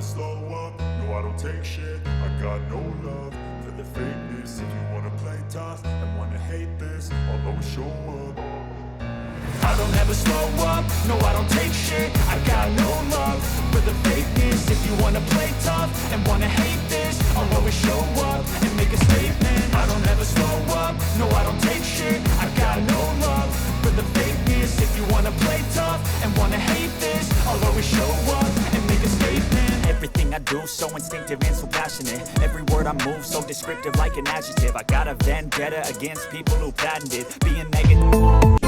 slow up, no I don't take shit. I got no love for the fakeness. If you wanna play tough and wanna hate this, I'll always show up. I don't ever slow up, no I don't take shit. I got no love for the fakeness. If you wanna play tough and wanna hate this, I'll always show up and make a statement. I don't ever slow up, no I don't take shit. I got no love for the fakeness. If you wanna play tough and wanna hate this, I'll always show up and make a statement. Everything I do so instinctive and so passionate. Every word I move so descriptive like an adjective. I got a vendetta against people who patented being negative.